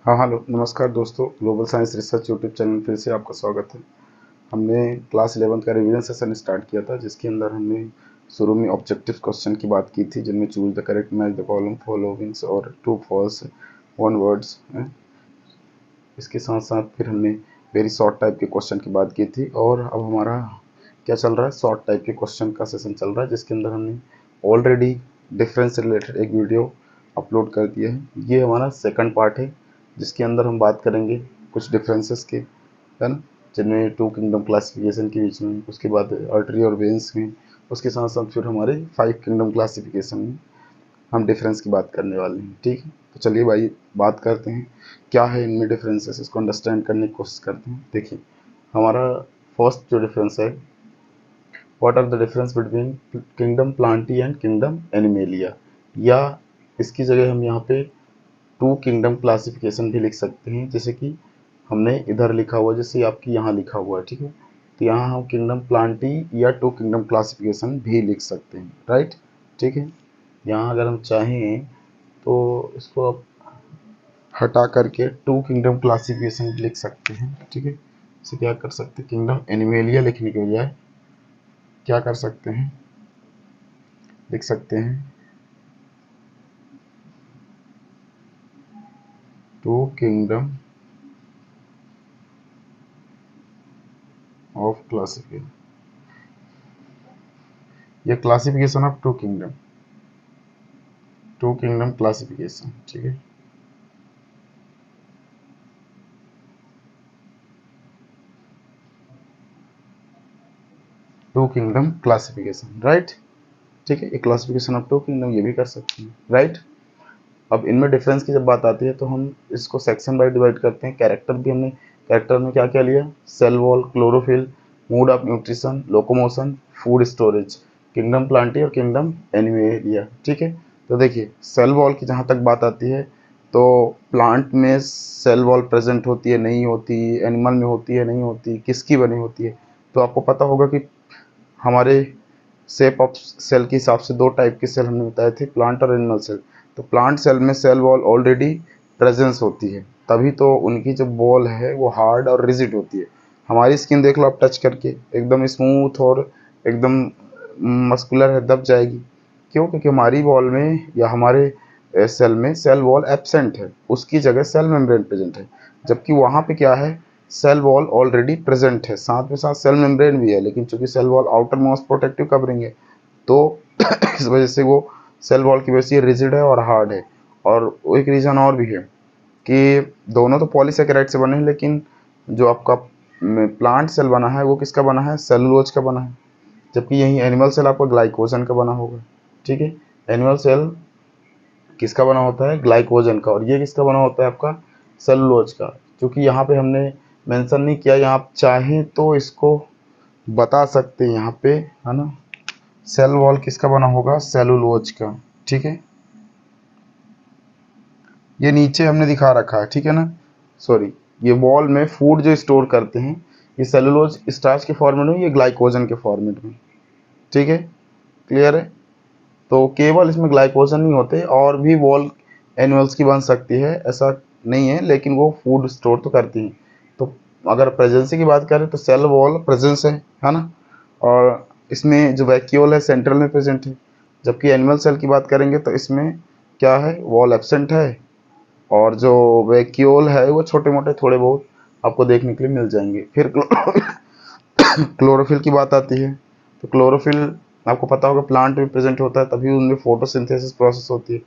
हाँ हेलो नमस्कार दोस्तों, global science research YouTube channel फिर से आपका स्वागत है। हमने क्लास 11 का रिवीजन सेशन स्टार्ट किया था, जिसके अंदर हमने शुरू में ऑब्जेक्टिव क्वेश्चन की बात की थी, जिनमें choose the correct match the column followings और ट्रू फॉल्स वन वर्ड्स। इसके साथ साथ फिर हमने वेरी शॉर्ट टाइप के क्वेश्चन की बात की थी, और अब हमारा क्या चल रहा है, शॉर्ट टाइप के क्वेश्चन का सेशन चल रहा है, जिसके अंदर हमने ऑलरेडी डिफरेंस से रिलेटेड एक वीडियो अपलोड कर दिया है। ये हमारा सेकंड पार्ट है, जिसके अंदर हम बात करेंगे कुछ डिफरेंसेस के, है ना, जिनमें टू किंगडम क्लासिफिकेशन के बीच में, उसके बाद आर्टरी और वेन्स में, उसके साथ साथ फिर हमारे 5 किंगडम क्लासिफिकेशन में हम डिफरेंस की बात करने वाले हैं। ठीक है, तो चलिए भाई बात करते हैं क्या है इनमें डिफरेंसेस, इसको अंडरस्टैंड करने की कोशिश करते हैं। देखिए, हमारा फर्स्ट जो डिफरेंस है, what are the difference between kingdom plantae and kingdom animalia, या इसकी जगह हम यहाँ पे टू किंगडम क्लासिफिकेशन भी लिख सकते हैं, जैसे कि हमने इधर लिखा हुआ, जैसे आपकी यहाँ लिखा हुआ है। ठीक है, तो यहाँ हम किंगडम प्लांटी या टू किंगडम क्लासिफिकेशन भी लिख सकते हैं, राइट। ठीक है, यहाँ अगर हम चाहें तो इसको आप हटा करके टू किंगडम क्लासिफिकेशन लिख सकते हैं। ठीक है, इसे क्या कर सकते हैं, किंगडम एनिमेलिया लिखने के बजाय क्या कर सकते हैं, लिख सकते हैं टू किंगडम ऑफ क्लासिफिकेशन, या classification of two kingdom classification. ठीक है, टू किंगडम क्लासिफिकेशन, राइट। ठीक है, एक क्लासिफिकेशन ऑफ टू किंगडम ये भी कर सकते हैं, राइट। अब इनमें डिफरेंस की जब बात आती है तो हम इसको सेक्शन बाय डिवाइड करते हैं। कैरेक्टर भी हमने कैरेक्टर में क्या क्या लिया, cell wall, chlorophyll, mood of nutrition, locomotion, food storage, kingdom plantae और किंगडम एनिमेलिया। ठीक है, तो देखिए सेल वॉल की जहाँ तक बात आती है तो प्लांट में सेल वॉल प्रेजेंट होती है नहीं होती, एनिमल में होती है नहीं होती, किसकी बनी होती है। तो आपको पता होगा कि हमारे शेप ऑफ सेल के हिसाब से दो टाइप के सेल हमने बताए थे, प्लांट और एनिमल सेल। तो प्लांट सेल में सेल वॉल ऑलरेडी प्रेजेंस होती है, तभी तो उनकी जो वॉल है वो हार्ड और रिजिड होती है। हमारी स्किन देख लो आप टच करके, एकदम स्मूथ और एकदम मस्कुलर है, दब जाएगी। क्यों? क्योंकि हमारी वॉल में या हमारे सेल में सेल वॉल एब्सेंट है, उसकी जगह सेल मेम्ब्रेन प्रेजेंट है। जबकि वहाँ पे क्या है, सेल वॉल ऑलरेडी प्रेजेंट है, साथ में साथ सेल मेम्ब्रेन भी है, लेकिन चूंकि cell wall outer most protective covering है, तो इस वजह से वो सेल वॉल की वजह से रिजिड है और हार्ड है। और एक रीज़न और भी है कि दोनों तो पॉलीसेकेराइड से बने हैं, लेकिन जो आपका प्लांट सेल बना है वो किसका बना है, सेलुलोज का बना है, जबकि यही एनिमल सेल आपका ग्लाइकोजन का बना होगा। ठीक है, एनिमल सेल किसका बना होता है, ग्लाइकोजन का, और ये किसका बना होता है आपका, सेलुलोज का। क्योंकि यहाँ पे हमने मेंशन नहीं किया, यहाँ आप चाहें तो इसको बता सकते हैं यहाँ पे, है ना, सेल वॉल किसका बना होगा, सेलुलोज का। ठीक है, ये नीचे हमने दिखा रखा है, ठीक है ना, सॉरी, ये वॉल में फूड जो स्टोर करते हैं ये सेलुलोज स्टार्च के फॉर्मेट में, ये ग्लाइकोजन के फॉर्मेट में। ठीक है, क्लियर है। तो केवल इसमें ग्लाइकोजन नहीं होते, और भी वॉल एनिमल्स की बन सकती है, ऐसा नहीं है, लेकिन वो फूड स्टोर तो करती हैं। तो अगर प्रेजेंसी की बात करें तो सेल वॉल प्रेजेंस है ना, और इसमें जो वैक्यूल है सेंट्रल में प्रेजेंट है। जबकि एनिमल सेल की बात करेंगे तो इसमें क्या है, वॉल एब्सेंट है, और जो वैक्यूल है वो छोटे मोटे थोड़े बहुत आपको देखने के लिए मिल जाएंगे। फिर क्लोरोफिल की बात आती है, तो क्लोरोफिल आपको पता होगा प्लांट में प्रेजेंट होता है, तभी उनमें फोटोसिंथेसिस प्रोसेस होती है।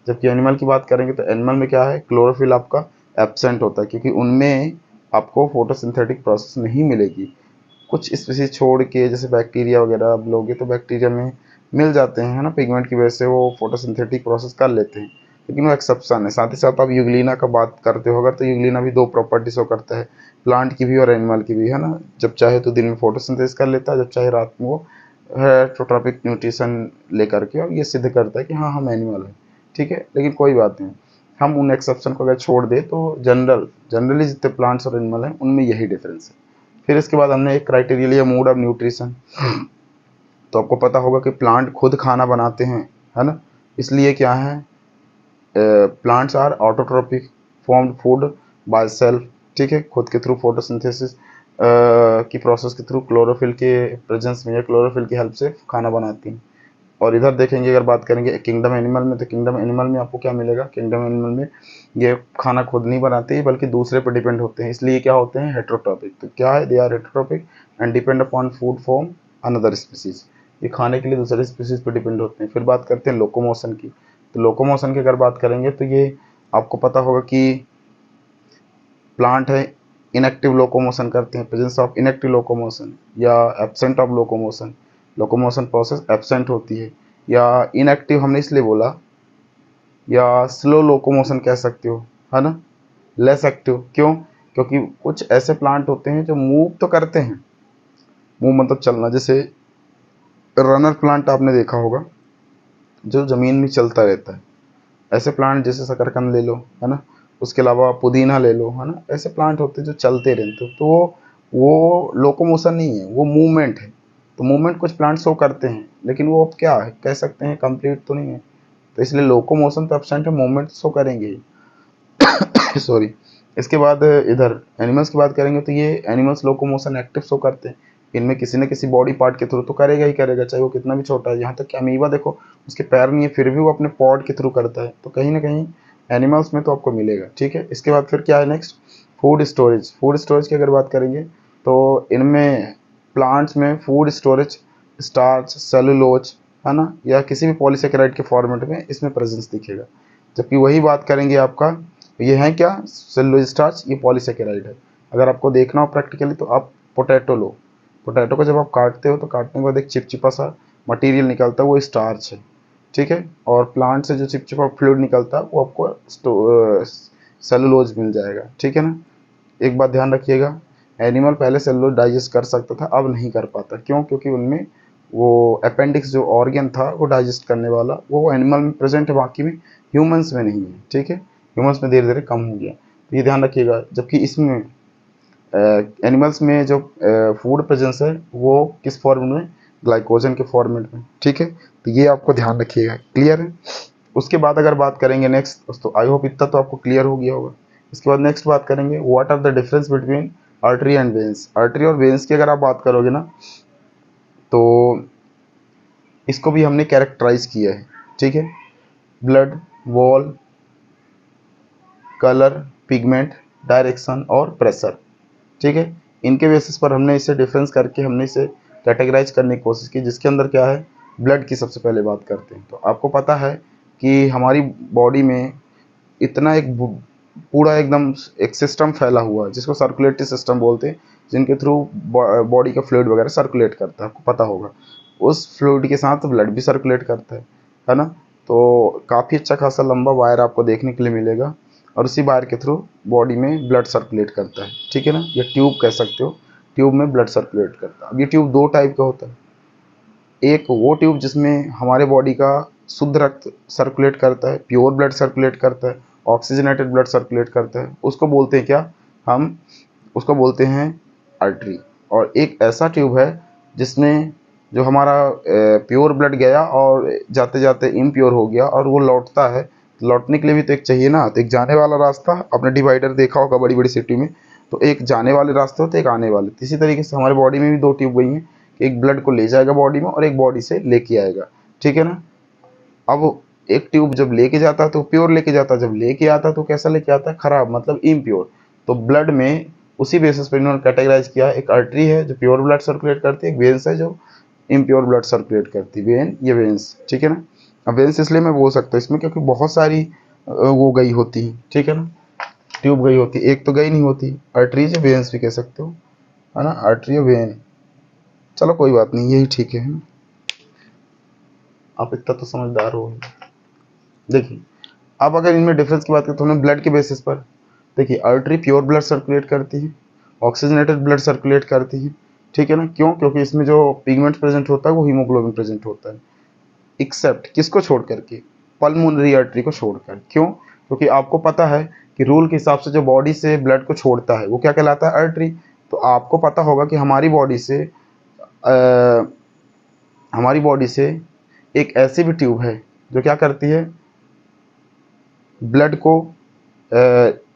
जबकि एनिमल की बात करेंगे तो एनिमल में क्या है, क्लोरोफिल आपका एब्सेंट होता है, क्योंकि उनमें आपको फोटोसिंथेटिक प्रोसेस नहीं मिलेगी। कुछ स्पीसीज छोड़ के, जैसे बैक्टीरिया वगैरह आप लोगे तो बैक्टीरिया में मिल जाते हैं, है ना, पिगमेंट की वजह से वो फोटोसिंथेटिक प्रोसेस कर लेते हैं, लेकिन वो एक्सेप्शन है। साथ ही साथ आप यूग्लिना का बात करते हो अगर, तो यूग्लिना भी दो प्रॉपर्टी शो करता है, प्लांट की भी और एनिमल की भी, है ना। जब चाहे तो दिन में फोटोसिंथेसिस कर लेता है, जब चाहे रात में वो हेटरोट्रॉपिक न्यूट्रिशन लेकर के, और ये सिद्ध करता है कि हाँ हम एनिमल हैं। ठीक है, लेकिन कोई बात नहीं, हम उन एक्सेप्शन को अगर छोड़ दे तो जनरली जितने प्लांट्स और एनिमल हैं उनमें यही डिफरेंस है। फिर इसके बाद हमने एक क्राइटेरिया लिया, मूड ऑफ न्यूट्रिशन। तो आपको पता होगा कि प्लांट खुद खाना बनाते हैं, है ना, इसलिए क्या है, plants are autotrophic formed food by self, ठीक है, खुद के थ्रू फोटोसिंथेसिस की प्रोसेस के थ्रू क्लोरोफिल के प्रेजेंस में या क्लोरोफिल की हेल्प से खाना बनाती हैं। और इधर देखेंगे अगर बात करेंगे किंगडम एनिमल में, तो किंगडम एनिमल में आपको क्या मिलेगा, किंगडम एनिमल में ये खाना खुद नहीं बनाते बल्कि दूसरे पर डिपेंड होते हैं, इसलिए क्या होते हैं, हेटेरोट्रॉपिक। तो क्या है, they are heterotrophic and depend upon food from another species, ये खाने के लिए दूसरे स्पीसीज पर डिपेंड होते हैं। फिर बात करते हैं लोकोमोशन की, तो लोकोमोशन की अगर बात करेंगे तो ये आपको पता होगा कि प्लांट है इनएक्टिव लोकोमोशन करते हैं, प्रेजेंस ऑफ इनएक्टिव लोकोमोशन या absent of locomotion, locomotion process absent होती है, या इनएक्टिव हमने इसलिए बोला, या स्लो लोकोमोशन कह सकते हो, है ना, लेस एक्टिव। क्यों, क्योंकि कुछ ऐसे प्लांट होते हैं जो मूव तो करते हैं, मूव मतलब चलना, जैसे रनर प्लांट आपने देखा होगा जो ज़मीन में चलता रहता है, ऐसे प्लांट जैसे शकरकंद ले लो, है ना, उसके अलावा पुदीना ले लो, है ना, ऐसे प्लांट होते हैं जो चलते रहते हैं, तो वो लोकोमोशन नहीं है, वो मूवमेंट है। तो मूवमेंट कुछ प्लांट शो करते हैं, लेकिन वो अब क्या है, कह सकते हैं कंप्लीट तो नहीं है, तो इसलिए लोकोमोशन तो एब्सेंट है, मूवमेंट शो करेंगे ही सॉरी। इसके बाद इधर एनिमल्स की बात करेंगे, तो ये एनिमल्स लोकोमोशन एक्टिव शो करते हैं, इनमें किसी न किसी बॉडी पार्ट के थ्रू तो करेगा ही करेगा, चाहे वो कितना भी छोटा है। यहाँ तक कि अमीबा देखो, उसके पैर नहीं है फिर भी वो अपने पॉड के थ्रू करता है, तो कहीं ना कहीं एनिमल्स में तो आपको मिलेगा, ठीक है। इसके बाद फिर क्या है next, food storage. Food storage की अगर बात करेंगे तो इनमें प्लांट्स में फूड स्टोरेज स्टार्च, सेलुलोज, है ना, या किसी भी पॉलीसेकेराइड के फॉर्मेट में इसमें प्रेजेंस दिखेगा। जबकि वही बात करेंगे आपका, ये है क्या, सेलुलोज स्टार्च, ये पॉलीसेकेराइड है। अगर आपको देखना हो प्रैक्टिकली तो आप पोटैटो लो, पोटैटो को जब आप काटते हो तो काटने के बाद एक चिपचिपा सा मटेरियल निकलता है, वो स्टार्च है, ठीक है। और प्लांट से जो चिपचिपा फ्लूइड निकलता है वो आपको सेलुलोज मिल जाएगा, ठीक है ना। एक बात ध्यान रखिएगा, एनिमल पहले सेलुलोज डाइजेस्ट कर सकता था, अब नहीं कर पाता। क्यों, क्योंकि उनमें वो अपेंडिक्स जो ऑर्गन था वो डाइजेस्ट करने वाला, वो एनिमल में प्रेजेंट है, बाकी में ह्यूमंस में नहीं है, ठीक है, ह्यूमंस में धीरे धीरे कम हो गया, तो ये ध्यान रखिएगा। जबकि इसमें एनिमल्स में जो फूड प्रेजेंस है वो किस फॉर्म में, ग्लाइकोजन के फॉर्मेट में, ठीक है, तो ये आपको ध्यान रखिएगा, क्लियर है। उसके बाद अगर बात करेंगे नेक्स्ट दोस्तों, आई होप इतना तो आपको क्लियर हो गया होगा। इसके बाद नेक्स्ट बात करेंगे, what are the difference between artery and veins. Artery और वेन्स की अगर आप बात करोगे ना, तो इसको भी हमने कैरेक्टराइज किया है, ठीक है, blood, wall, colour, pigment, direction और प्रेशर, ठीक है। इनके बेसिस पर हमने इसे डिफरेंस करके हमने इसे कैटेगराइज करने की कोशिश की, जिसके अंदर क्या है, ब्लड की सबसे पहले बात करते हैं। तो आपको पता है कि हमारी बॉडी में इतना एक पूरा एकदम एक सिस्टम फैला हुआ है जिसको सर्कुलेटरी सिस्टम बोलते हैं, जिनके थ्रू बॉडी का फ्लूइड वगैरह सर्कुलेट करता है, आपको पता होगा। उस फ्लूइड के साथ ब्लड भी सर्कुलेट करता है ना। तो काफ़ी अच्छा खासा लंबा वायर आपको देखने के लिए मिलेगा, और उसी वायर के थ्रू बॉडी में ब्लड सर्कुलेट करता है, ठीक है ना, या ट्यूब कह सकते हो, ट्यूब में ब्लड सर्कुलेट करता है। अब ये ट्यूब दो टाइप का होता है, एक वो ट्यूब जिसमें हमारे बॉडी का शुद्ध रक्त सर्कुलेट करता है, प्योर ब्लड सर्कुलेट करता है, ऑक्सीजनेटेड ब्लड सर्कुलेट करता है, उसको बोलते हैं क्या, हम उसको बोलते हैं आर्टरी। और एक ऐसा ट्यूब है जिसमें जो हमारा प्योर ब्लड गया और जाते जाते इम्प्योर हो गया और वो लौटता है, लौटने के लिए भी तो एक चाहिए ना, तो एक जाने वाला रास्ता, आपने डिवाइडर देखा होगा बड़ी बड़ी सिटी में, तो एक जाने वाले रास्ते होते, एक आने वाले। इसी तरीके से हमारे बॉडी में भी दो ट्यूब गई हैं, एक ब्लड को ले जाएगा बॉडी में और एक बॉडी से लेके आएगा, ठीक है ना। अब एक ट्यूब जब लेके जाता है तो प्योर लेके जाता है, जब लेके आता है तो कैसा लेके आता है, खराब, मतलब इम्प्योर। तो ब्लड में उसी बेसिस पर इन्होंने कैटेगराइज किया, एक आर्टरी है जो प्योर ब्लड सर्कुलेट करती है, एक वेन्स है जो इम्प्योर ब्लड सर्कुलेट करती है, वेन ये वेन्स, ठीक है ना। अब वेन्स इसलिए मैं बोल सकता हूँ इसमें क्योंकि बहुत सारी वो गई होती है, ठीक है ना, ट्यूब गई होती है, एक तो गई नहीं होती, आर्टरीज या वेन्स भी कह सकते हो, है ना, आर्टरी या वेन, चलो कोई बात नहीं, यही ठीक है ना? आप इतना तो समझदार हो। देखिए अब अगर इनमें डिफरेंस की बात करें तो हमने ब्लड के बेसिस पर देखिए, आर्टरी प्योर ब्लड सर्कुलेट करती है, ऑक्सीजनेटेड ब्लड सर्कुलेट करती है, ठीक है ना। क्यों, क्योंकि इसमें जो पिगमेंट प्रेजेंट होता है वो हीमोग्लोबिन प्रेजेंट होता है, एक्सेप्ट किसको छोड़ करके, पल्मोनरी आर्टरी को छोड़कर। क्यों, क्योंकि आपको पता है कि रूल के हिसाब से जो बॉडी से ब्लड को छोड़ता है वो क्या कहलाता है, आर्टरी। तो आपको पता होगा कि हमारी बॉडी से एक ऐसी भी ट्यूब है जो क्या करती है, ब्लड को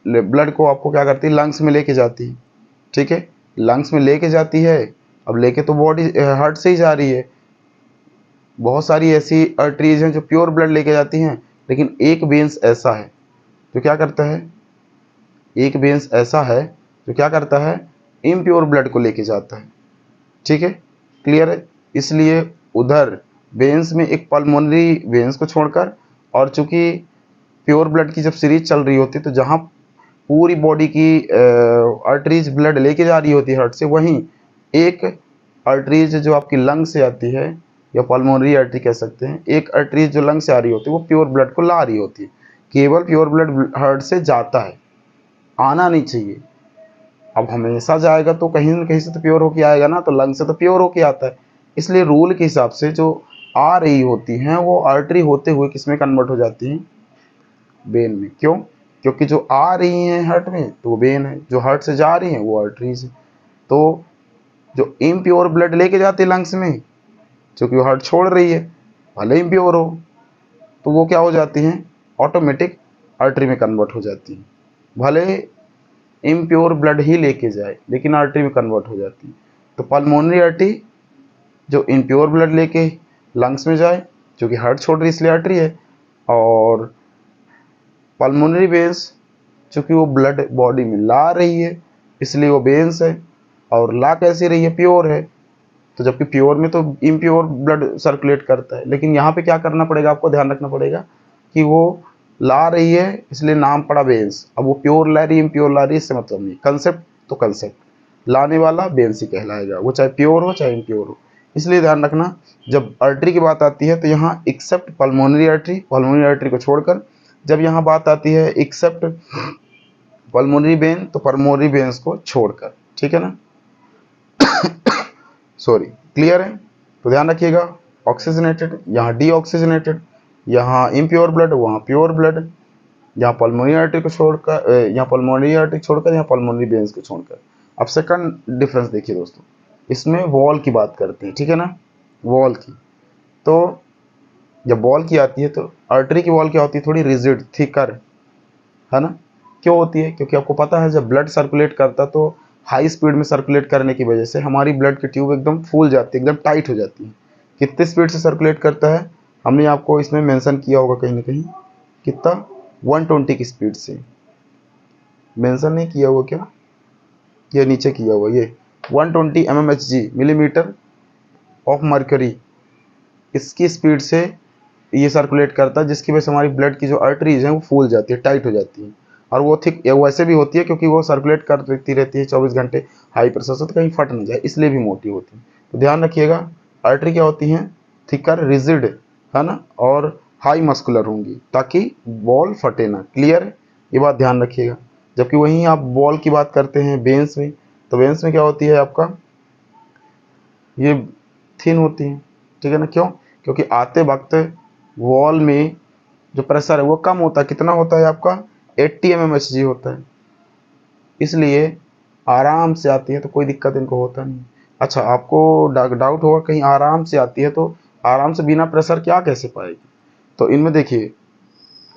ब्लड को आपको क्या करती है, लंग्स में लेके जाती है, ठीक है, लंग्स में लेके जाती है। अब लेके तो बॉडी हार्ट से ही जा रही है। बहुत सारी ऐसी आर्टरीज हैं जो प्योर ब्लड लेके जाती हैं, लेकिन एक वेन्स ऐसा है जो क्या करता है, एक वेन्स ऐसा है जो क्या करता है, इम्प्योर ब्लड को लेके जाता है, ठीक है, क्लियर है। इसलिए उधर वेन्स में एक पल्मोनरी वेन्स को छोड़कर, और चूंकि प्योर ब्लड की जब सीरीज चल रही होती है तो जहाँ पूरी बॉडी की आर्टरीज ब्लड लेके जा रही होती है हार्ट से, वहीं एक आर्टरीज जो आपकी लंग से आती है, या पल्मोनरी आर्टरी कह सकते हैं, एक आर्टरीज जो लंग से आ रही होती है वो प्योर ब्लड को ला रही होती है। केवल प्योर ब्लड हार्ट से जाता है, आना नहीं चाहिए। अब हमेशा जाएगा तो कहीं ना कहीं से तो प्योर होके आएगा ना, तो लंग से तो प्योर होके आता है। इसलिए रूल के हिसाब से जो आ रही होती हैं वो आर्टरी होते हुए किसमें कन्वर्ट हो जाती हैं, वेन में। क्यों? क्योंकि जो आ रही हैं हार्ट में तो वो वेन है, जो हार्ट से जा रही हैं वो आर्टरीज है। तो जो इम्प्योर ब्लड लेके जाती है लंग्स में, क्योंकि वो हार्ट छोड़ रही है, भले इम्प्योर हो, तो वो क्या हो जाती हैं, ऑटोमेटिक आर्टरी में कन्वर्ट हो जाती हैं। भले इम्प्योर ब्लड ही लेके जाए लेकिन आर्टरी में कन्वर्ट हो जाती है। तो पल्मोनरी आर्टरी जो इम्प्योर ब्लड लेके लंग्स में जाए, जो कि हार्ट छोड़ रही इसलिए आर्टरी है, और पल्मोनरी वेन्स चूँकि वो ब्लड बॉडी में ला रही है इसलिए वो वेन्स है, और ला कैसी रही है, प्योर है। तो जबकि प्योर में तो इम्प्योर ब्लड सर्कुलेट करता है, लेकिन यहाँ पे क्या करना पड़ेगा, आपको ध्यान रखना पड़ेगा कि वो ला रही है इसलिए नाम पड़ा वेन्स। अब वो प्योर ला रही है इम्प्योर ला रही है इससे मतलब नहीं, कंसेप्ट तो कंसेप्ट, लाने वाला वेन्स ही कहलाएगा, वो चाहे प्योर हो चाहे इम्प्योर हो। इसलिए ध्यान रखना, जब आर्टरी की बात आती है तो यहाँ एक्सेप्ट पल्मोनरी आर्टरी को छोड़कर, जब यहाँ बात आती है एक्सेप्ट पल्मोनरी वेन तो पल्मोनरी वेन्स को छोड़कर, ठीक है ना, सॉरी, क्लियर है। तो ध्यान रखिएगा, ऑक्सीजनेटेड यहाँ डीऑक्सीजनेटेड, यहाँ इम्प्योर ब्लड वहाँ प्योर ब्लड, यहाँ पल्मोनरी आर्टरी को छोड़कर, यहाँ पल्मोनरी आर्टरी छोड़कर, यहाँ पल्मोनरी वेन्स को छोड़कर। अब सेकंड डिफरेंस देखिए दोस्तों, इसमें वॉल की बात करते हैं, ठीक है ना, वॉल की। तो जब वॉल की आती है तो आर्टरी की वॉल क्या होती है, थोड़ी रिजिड थिकर, है ना। क्यों होती है? क्योंकि आपको पता है जब ब्लड सर्कुलेट करता तो हाई स्पीड में सर्कुलेट करने की वजह से हमारी ब्लड की ट्यूब एकदम फूल जाती है, एकदम टाइट हो जाती है। कितने स्पीड से सर्कुलेट करता है, हमने आपको इसमें मेंशन किया होगा कहीं ना कहीं, कितना, 120 की स्पीड से। मेंशन नहीं किया हुआ क्या, ये नीचे किया हुआ, ये 120 mmHg मिलीमीटर ऑफ मर्करी, इसकी स्पीड से ये सर्कुलेट करता है, जिसकी वजह से हमारी ब्लड की जो आर्टरीज हैं वो फूल जाती है, टाइट हो जाती है। और वो थिक वैसे भी होती है क्योंकि वो सर्कुलेट करती रहती है 24 घंटे हाई प्रेशर से, तो कहीं फट ना जाए इसलिए भी मोटी होती है। तो ध्यान रखिएगा, आर्टरी क्या होती हैं, थिकर रिजिड, है ना, और हाई मस्कुलर होंगी ताकि बॉल फटे ना, क्लियर है, ये बात ध्यान रखिएगा। जबकि वहीं आप बॉल की बात करते हैं वेन्स में, तो वेन्स में क्या होती है आपका, ये थिन होती है, ठीक है ना। क्यों? क्योंकि आते वक्त वॉल में जो प्रेशर है वो कम होता है, कितना होता है आपका, 80 mmHg होता है, इसलिए आराम से आती है, तो कोई दिक्कत इनको होता नहीं। अच्छा, आपको डाउट होगा कहीं आराम से आती है तो आराम से बिना प्रेशर क्या कैसे पाएगी। तो इनमें देखिए,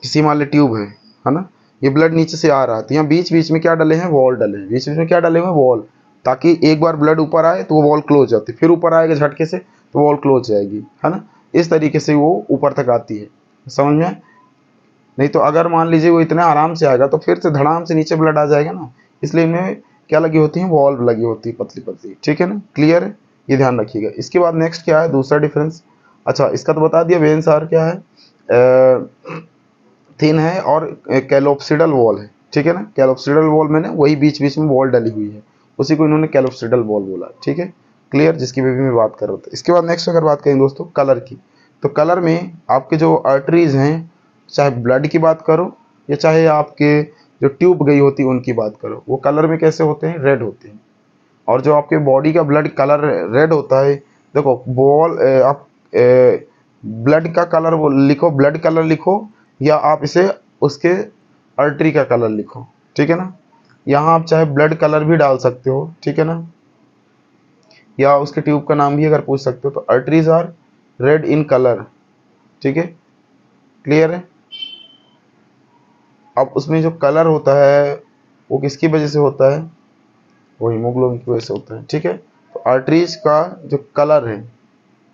किसी मान ली ट्यूब है ना, ये ब्लड नीचे से आ रहा है, तो यहाँ बीच बीच में क्या डले हैं, वॉल डले हैं, बीच बीच में क्या डले हुए हैं, वॉल, ताकि एक बार ब्लड ऊपर आए तो वो वॉल क्लोज जाती है, फिर ऊपर आएगा झटके से तो वॉल क्लोज जाएगी, है ना। इस तरीके से वो ऊपर तक आती है, समझ में। नहीं तो अगर मान लीजिए वो इतने आराम से आएगा तो फिर से धड़ाम से नीचे ब्लड आ जाएगा ना, इसलिए इनमें क्या लगी होती है, वॉल्व लगी होती है पतली पतली, ठीक है ना, क्लियर है, ये ध्यान रखिएगा। इसके बाद नेक्स्ट क्या है, दूसरा डिफरेंस, अच्छा इसका तो बता दिया, वेन्स आर क्या है, थिन है और कैलोप्सिडल वॉल है, ठीक है ना। कैलोप्सिडल वॉल में ना वही बीच बीच में वॉल डली हुई है, उसी को इन्होंने कैलोप्सिडल वॉल बोला, ठीक है, क्लियर, जिसकी भी मैं बात कर रहा था। इसके बाद नेक्स्ट अगर बात करें दोस्तों कलर की, तो कलर में आपके जो आर्टरीज हैं, चाहे ब्लड की बात करो या चाहे आपके जो ट्यूब गई होती है उनकी बात करो, वो कलर में कैसे होते हैं, रेड होते हैं। और जो आपके बॉडी का ब्लड कलर रेड होता है, देखो बॉल आप ब्लड का कलर वो लिखो, ब्लड कलर लिखो, या आप इसे उसके आर्टरी का कलर लिखो, ठीक है ना। यहाँ आप चाहे ब्लड कलर भी डाल सकते हो, ठीक है ना, या उसके ट्यूब का नाम भी अगर पूछ सकते हो। तो arteries are red in colour, ठीक है, क्लियर है। अब उसमें जो कलर होता है वो किसकी वजह से होता है, वो हीमोग्लोबिन की वजह से होता है। ठीक है, तो आर्टरीज का जो कलर है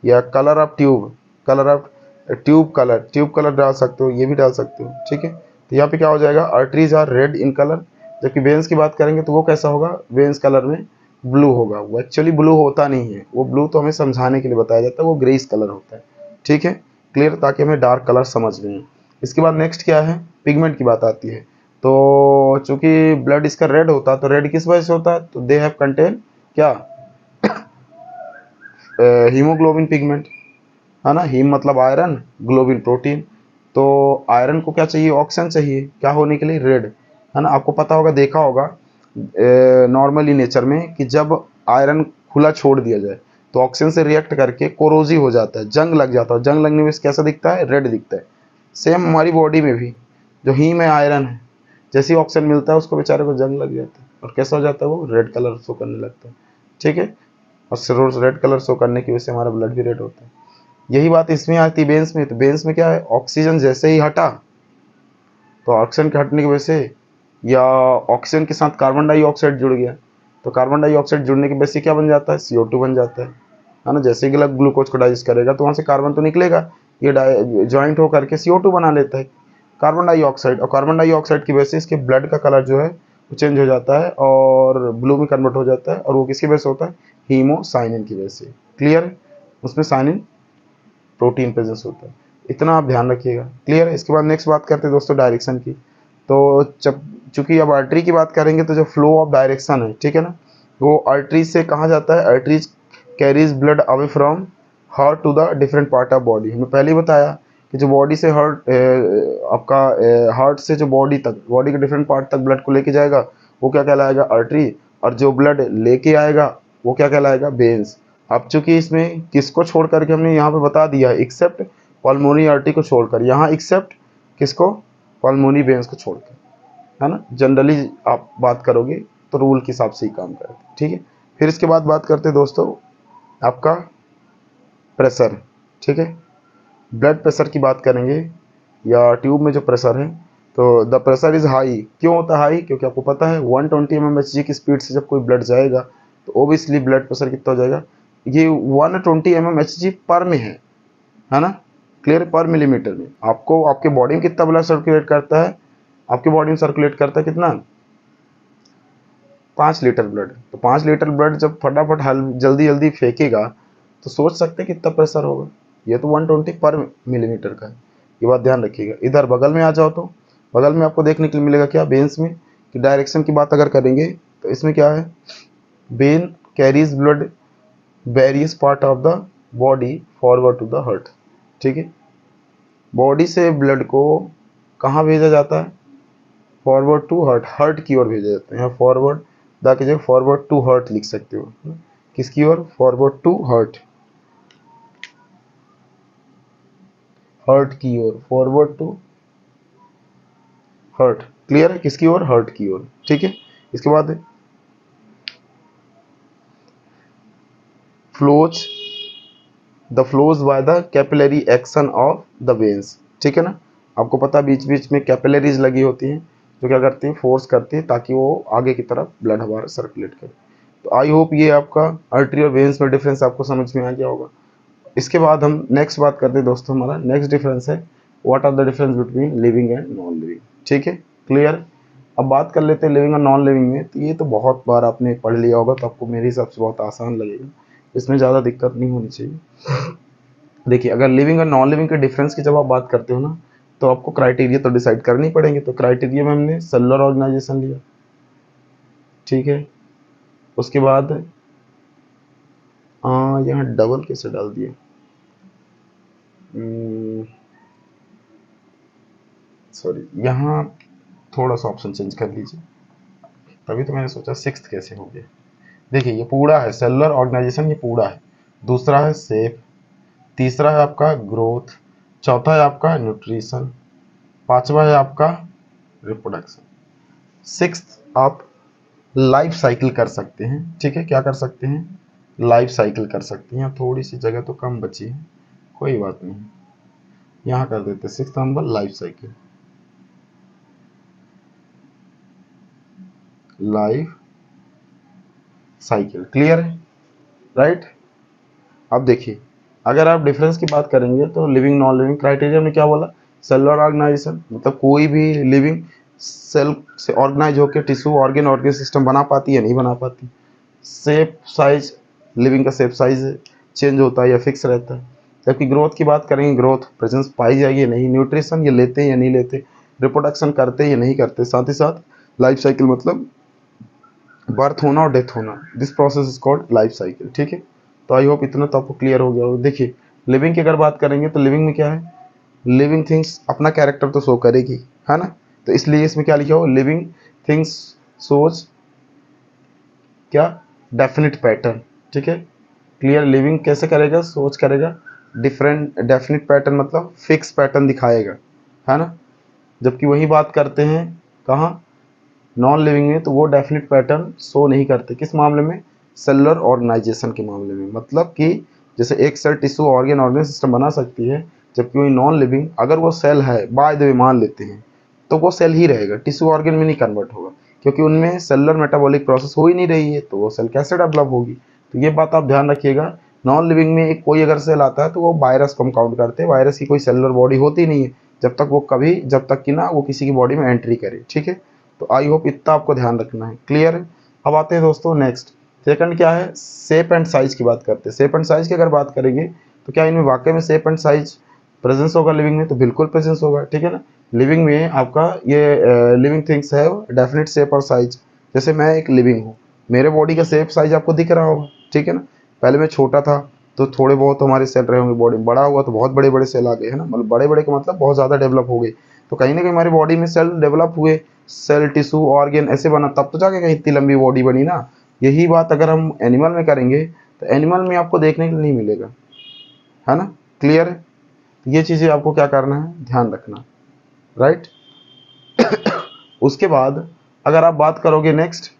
या colour of tube, colour of tube colour डाल सकते हो, ये भी डाल सकते हो। ठीक है, तो यहाँ पे क्या हो जाएगा, arteries are red in colour, जबकि वेन्स की बात करेंगे तो वो कैसा होगा, वेन्स कलर में ब्लू होगा। वो एक्चुअली ब्लू होता नहीं है, वो ब्लू तो हमें समझाने के लिए बताया जाता है, वो ग्रेस कलर होता है। ठीक है, क्लियर, ताकि हमें डार्क कलर समझ में आए। इसके बाद नेक्स्ट क्या है, पिगमेंट की बात आती है। तो चूंकि ब्लड इसका रेड होता है, तो रेड किस वजह से होता है, तो दे हैव कंटेन क्या, हीमोग्लोबिन पिगमेंट, है ना। हीम मतलब आयरन, ग्लोबिन प्रोटीन। तो आयरन को क्या चाहिए, ऑक्सीजन चाहिए, क्या होने के लिए, रेड, है ना। आपको पता होगा, देखा होगा नॉर्मली नेचर में कि जब आयरन खुला छोड़ दिया जाए तो ऑक्सीजन से रिएक्ट करके कोरोजिव हो जाता है, जंग लग जाता है। जंग लगने में कैसा दिखता है, रेड दिखता है। सेम हमारी बॉडी में भी जो हीम है, आयरन है, जैसे ही ऑक्सीजन मिलता है उसको बेचारे को जंग लग जाता है और कैसा हो जाता है, वो रेड कलर शो करने लगता है। ठीक है, और सिरोस रेड कलर शो करने की वजह से हमारा ब्लड भी रेड होता है। यही बात इसमें आती है बेंस में। तो बेंस में क्या है, ऑक्सीजन जैसे ही हटा, तो ऑक्सीजन के हटने की वजह से या ऑक्सीजन के साथ कार्बन डाइऑक्साइड जुड़ गया, तो कार्बन डाइऑक्साइड जुड़ने की वजह से क्या बन जाता है, CO2 बन जाता है ना। जैसे ही ग्लूकोज को डाइजेस्ट करेगा तो वहाँ से कार्बन तो निकलेगा, ये ज्वाइंट होकर के CO2 बना लेता है, कार्बन डाइऑक्साइड। और कार्बन डाइऑक्साइड की वजह से इसके ब्लड का कलर जो है वो चेंज हो जाता है और ब्लू में कन्वर्ट हो जाता है। और वो किसकी वजह से होता है, हीमोसाइनिन की वजह से। क्लियर, उसमें साइनिन प्रोटीन प्रेजेंस होता है, इतना आप ध्यान रखिएगा। क्लियर है। इसके बाद नेक्स्ट बात करते हैं दोस्तों डायरेक्शन की। तो जब चूंकि अब आर्टरी की बात करेंगे तो जो फ्लो ऑफ डायरेक्शन है, ठीक है ना, वो आर्टरी से कहाँ जाता है, arteries carries blood away from heart to the different part of body. हमें पहले ही बताया कि जो बॉडी से हार्ट आपका हार्ट से जो बॉडी तक, बॉडी के डिफरेंट पार्ट तक ब्लड को लेके जाएगा वो क्या कहलाएगा, आर्टरी। और जो ब्लड लेके आएगा वो क्या कहलाएगा, वेन्स। अब चूंकि इसमें किसको छोड़ करके हमने यहाँ पे बता दिया, एक्सेप्ट पल्मोनरी आर्टरी को छोड़कर, यहाँ एक्सेप्ट किसको, पल्मोनरी वेन्स को छोड़कर, है ना। जनरली आप बात करोगे तो रूल के हिसाब से ही काम करते हैं। ठीक है, फिर इसके बाद बात करते हैं दोस्तों आपका प्रेशर। ठीक है, ब्लड प्रेशर की बात करेंगे या ट्यूब में जो प्रेशर है, तो द प्रेशर इज हाई। क्यों होता है हाई, क्योंकि आपको पता है 120 mmHg की स्पीड से जब कोई ब्लड जाएगा तो ओबियसली ब्लड प्रेशर कितना हो जाएगा, ये 120 mmHg पर में है ना। क्लियर, पर मिलीमीटर में। आपको आपके बॉडी में कितना ब्लड सर्कुलेट करता है, आपके बॉडी में सर्कुलेट करता है कितना, 5 लीटर ब्लड। तो 5 लीटर ब्लड जब फटाफट जल्दी जल्दी फेंकेगा तो सोच सकते हैं कितना प्रेशर होगा। ये तो 120 पर मिलीमीटर का है, ये बात ध्यान रखिएगा। इधर बगल में आ जाओ तो बगल में आपको देखने के लिए मिलेगा क्या, वेन्स में, कि डायरेक्शन की बात अगर करेंगे तो इसमें क्या है, vein carries blood various part of the body forward to the heart. ठीक है, बॉडी से ब्लड को कहाँ भेजा जाता है, फॉरवर्ड टू हार्ट, हार्ट की ओर भेजा जाता है। यहाँ फॉरवर्ड द की जगह फॉरवर्ड टू हार्ट लिख सकते हो, किसकी ओर, फॉरवर्ड टू हार्ट, हार्ट की ओर, फॉरवर्ड टू हार्ट। क्लियर है, किसकी ओर, हार्ट की ओर। ठीक है, इसके बाद flows the flows by the capillary action of the veins. ठीक है ना, आपको पता बीच बीच में कैपिलरीज लगी होती हैं जो क्या करती हैं, फोर्स करती है ताकि वो आगे की तरफ ब्लड हमारा सर्कुलेट करे। तो आई होप ये आपका आर्टरी और वेन्स में डिफरेंस आपको समझ में आ गया होगा। इसके बाद हम नेक्स्ट बात करते हैं दोस्तों, हमारा नेक्स्ट डिफरेंस है what are the difference between living and non living. ठीक है, क्लियर। अब बात कर लेते हैं लिविंग और नॉन लिविंग में। तो ये तो बहुत बार आपने पढ़ लिया होगा, तो आपको मेरे हिसाब से बहुत आसान लगेगा, इसमें ज़्यादा दिक्कत नहीं होनी चाहिए। देखिए, अगर लिविंग और नॉन लिविंग के डिफरेंस की जब आप बात करते हो ना, तो आपको क्राइटेरिया तो डिसाइड करनी पड़ेंगे। तो क्राइटेरिया में हमने सेलुलर ऑर्गेनाइजेशन लिया, ठीक है। उसके बाद यहाँ डबल कैसे डाल दिए, सॉरी, यहाँ थोड़ा सा ऑप्शन चेंज कर लीजिए, तभी तो मैंने सोचा सिक्स्थ कैसे हो गया। देखिए, ये पूरा है सेलुलर ऑर्गेनाइजेशन, ये पूरा है। दूसरा है सेफ, तीसरा है आपका ग्रोथ, चौथा है आपका न्यूट्रिशन, पांचवा है आपका रिप्रोडक्शन, सिक्स्थ आप लाइफ साइकिल कर सकते हैं। ठीक है, क्या कर सकते हैं, लाइफ साइकिल कर सकते हैं। थोड़ी सी जगह तो कम बची है, कोई बात नहीं, यहाँ कर देते sixth number life cycle. Life cycle. Clear है, राइट। अब देखिए, अगर आप डिफरेंस की बात करेंगे तो लिविंग नॉन लिविंग क्राइटेरिया में क्या बोला, सेलुलर ऑर्गेनाइजेशन, मतलब कोई भी लिविंग सेल से ऑर्गेनाइज होकर टिश्यू ऑर्गन सिस्टम बना पाती है नहीं बना पाती। शेप साइज, लिविंग का शेप साइज चेंज होता है या फिक्स रहता है। जबकि ग्रोथ की बात करेंगे, ग्रोथ प्रेजेंस पाई जाएगी या नहीं, न्यूट्रिशन ये लेते हैं या नहीं लेते, रिप्रोडक्शन करते हैं या नहीं करते, साथ ही साथ लाइफ साइकिल मतलब बर्थ होना और डेथ होना। This process is called life cycle. ठीक है, तो आई होप इतना तो आपको क्लियर हो गया होगा। देखिए, लिविंग की अगर बात करेंगे तो लिविंग में क्या है, लिविंग थिंग्स अपना कैरेक्टर तो शो करेगी, है ना। तो इसलिए इसमें क्या लिखा हो, लिविंग थिंग्स सोज क्या, डेफिनेट पैटर्न। ठीक है, क्लियर। लिविंग कैसे करेगा, सोच करेगा, डिफरेंट डेफिनेट पैटर्न मतलब फिक्स पैटर्न दिखाएगा, है ना। जबकि वही बात करते हैं कहाँ, नॉन लिविंग में, तो वो डेफिनेट पैटर्न शो नहीं करते। किस मामले में, सेलुलर ऑर्गेनाइजेशन के मामले में। मतलब कि जैसे एक सेल टिश्यू ऑर्गन सिस्टम बना सकती है, जबकि वही नॉन लिविंग अगर वो सेल है, बाय द वे मान लेते हैं, तो वो सेल ही रहेगा, टिश्यू ऑर्गन में नहीं कन्वर्ट होगा, क्योंकि उनमें सेलुलर मेटाबॉलिक प्रोसेस हो ही नहीं रही है, तो वो सेल कैसे डेवलप होगी। तो ये बात आप ध्यान रखिएगा। नॉन लिविंग में एक कोई अगर सेल आता है तो वो वायरस को हम काउंट करते हैं, वायरस की कोई सेलुलर बॉडी होती नहीं है जब तक कि ना वो किसी की बॉडी में एंट्री करे। ठीक है, तो आई होप इतना आपको ध्यान रखना है। क्लियर है। अब आते हैं दोस्तों नेक्स्ट, सेकंड क्या है, शेप एंड साइज की बात करते हैं। शेप एंड साइज की अगर बात करेंगे तो क्या इनमें वाकई में शेप एंड साइज प्रेजेंस होगा लिविंग में, तो बिल्कुल प्रेजेंस होगा। ठीक है ना, लिविंग में आपका ये लिविंग थिंग्स है डेफिनेट शेप और साइज। जैसे मैं एक लिविंग हूँ, मेरे बॉडी का शेप साइज आपको दिख रहा होगा। ठीक है ना, पहले मैं छोटा था तो थोड़े बहुत हमारे सेल रहे होंगे, बॉडी बड़ा हुआ तो बहुत बड़े बड़े सेल आ गए, है ना। मतलब बड़े बड़े का मतलब बहुत ज़्यादा डेवलप हो गए, तो कहीं ना कहीं हमारी बॉडी में सेल डेवलप हुए, सेल टिश्यू ऑर्गन ऐसे बना, तब तो जाके कहीं इतनी लंबी बॉडी बनी ना। यही बात अगर हम एनिमल में करेंगे तो एनिमल में आपको देखने को नहीं मिलेगा, है ना। क्लियर है, ये चीज़ें आपको क्या करना है, ध्यान रखना, राइट। उसके बाद अगर आप बात करोगे नेक्स्ट,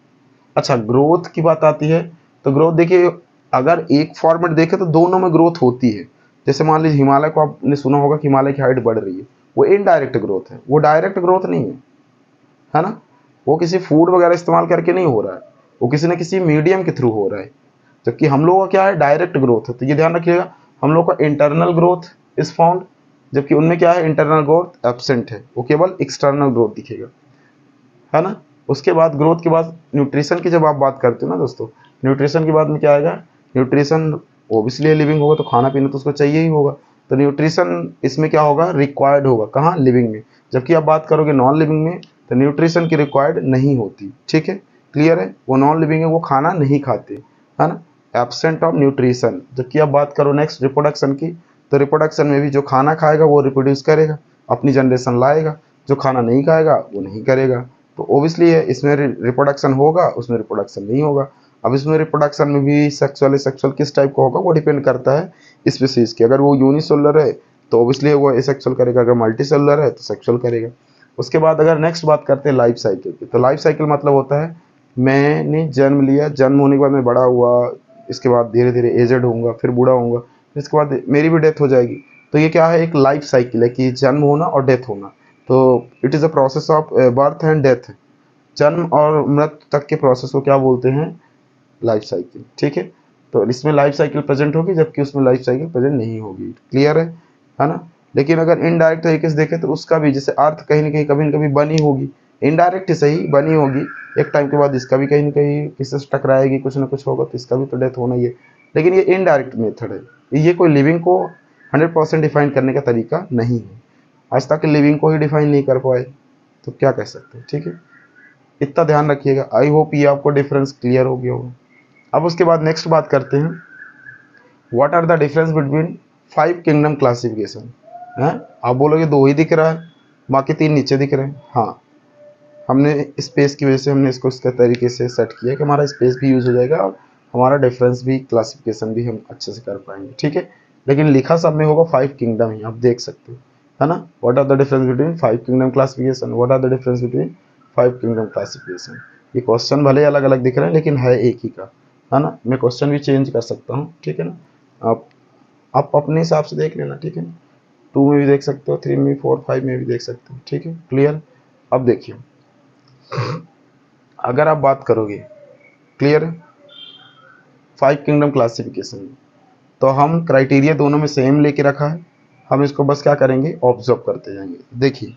अच्छा ग्रोथ की बात आती है, तो ग्रोथ देखिए, अगर एक फॉर्मेट देखें तो दोनों में ग्रोथ होती है। जैसे मान लीजिए हिमालय को आपने सुना होगा कि हिमालय की हाइट बढ़ रही है, वो इनडायरेक्ट ग्रोथ है, वो डायरेक्ट ग्रोथ नहीं है ना। वो किसी फूड वगैरह इस्तेमाल करके नहीं हो रहा है, वो किसी न किसी मीडियम के थ्रू हो रहा है। जबकि हम लोगों का क्या है, डायरेक्ट ग्रोथ है। तो ये ध्यान रखिएगा, हम लोग का इंटरनल ग्रोथ इज फाउंड, जबकि उनमें क्या है, इंटरनल ग्रोथ एब्सेंट है, वो केवल एक्सटर्नल ग्रोथ दिखेगा, है ना। उसके बाद ग्रोथ के बाद न्यूट्रिशन की जब आप बात करते हो ना दोस्तों, न्यूट्रिशन के बाद में क्या आएगा, न्यूट्रिशन ओबियसली लिविंग होगा तो खाना पीना तो उसको चाहिए ही होगा, तो न्यूट्रिशन इसमें क्या होगा, रिक्वायर्ड होगा, कहाँ, लिविंग में। जबकि आप बात करोगे नॉन लिविंग में, तो न्यूट्रिशन की रिक्वायर्ड नहीं होती। ठीक है, क्लियर है, वो नॉन लिविंग है, वो खाना नहीं खाते, है ना, एब्सेंट ऑफ न्यूट्रिशन। जबकि आप बात करो नेक्स्ट रिप्रोडक्शन की, तो रिप्रोडक्शन में भी जो खाना खाएगा वो रिप्रोड्यूस करेगा, अपनी जनरेशन लाएगा, जो खाना नहीं खाएगा वो नहीं करेगा। तो ओबियसली है, इसमें रिप्रोडक्शन होगा, उसमें रिप्रोडक्शन नहीं होगा। अब इसमें रिप्रोडक्शन में भी सेक्सुअल सेक्सुअल किस टाइप का होगा, वो डिपेंड करता है स्पीसीज की। अगर वो यूनिसेलुलर है तो ओबियसली वो एसेक्सुअल करेगा, अगर मल्टी सेलुलर है तो सेक्सुअल करेगा। उसके बाद अगर नेक्स्ट बात करते हैं लाइफ साइकिल की, तो लाइफ साइकिल मतलब होता है, मैंने जन्म लिया, जन्म होने के बाद मैं बड़ा हुआ, इसके बाद धीरे धीरे एजेड होऊंगा, फिर बूढ़ा होऊंगा, फिर इसके बाद मेरी भी डेथ हो जाएगी। तो ये क्या है, एक लाइफ साइकिल है कि जन्म होना और डेथ होना। तो it is a process of birth and death, जन्म और मृत्यु तक के प्रोसेस को क्या बोलते हैं, लाइफ साइकिल। ठीक है, तो इसमें लाइफ साइकिल प्रेजेंट होगी, जबकि उसमें लाइफ साइकिल प्रेजेंट नहीं होगी। क्लियर है ना। लेकिन अगर इनडायरेक्ट तरीके से देखें तो उसका भी, जैसे अर्थ कहीं ना कहीं कभी न कभी बनी होगी, इनडायरेक्ट ही सही बनी होगी, एक टाइम के बाद इसका भी कहीं ना कहीं किसी से टकराएगी, कुछ ना कुछ होगा, तो इसका भी तो डेथ होना ही है। लेकिन ये इनडायरेक्ट मेथड है, ये कोई लिविंग को 100% डिफाइन करने का तरीका नहीं है। आज तक लिविंग को ही डिफाइन नहीं कर पाए तो क्या कह सकते हैं। ठीक है, इतना ध्यान रखिएगा। आई होप ये आपको डिफरेंस क्लियर हो गया होगा। अब उसके बाद नेक्स्ट बात करते हैं, what are the difference between 5 kingdom classification. हैं, आप बोलोगे दो ही दिख रहा है, बाकी 3 नीचे दिख रहे हैं। हाँ, हमने स्पेस की वजह से हमने इसको इसके तरीके से सेट किया कि हमारा स्पेस भी यूज हो जाएगा और हमारा डिफरेंस भी, क्लासिफिकेशन भी हम अच्छे से कर पाएंगे। ठीक है, लेकिन लिखा सब में होगा 5 किंगडम ही, आप देख सकते हो, है ना। What are the difference between 5 kingdom classification, what are the difference between 5 kingdom classification. ये क्वेश्चन भले अलग अलग दिख रहे हैं लेकिन है एक ही का, है ना। मैं क्वेश्चन भी चेंज कर सकता हूँ, ठीक है ना। आप अपने हिसाब से देख लेना, ठीक है ना। 2 में भी देख सकते हो, 3 में, 4, 5 में भी देख सकते हो। ठीक है, क्लियर। अब देखिए, अगर आप बात करोगे, क्लियर, 5 किंगडम क्लासिफिकेशन में, तो हम क्राइटेरिया दोनों में सेम लेके रखा है, हम इसको बस क्या करेंगे, ऑब्जर्व करते जाएंगे। देखिए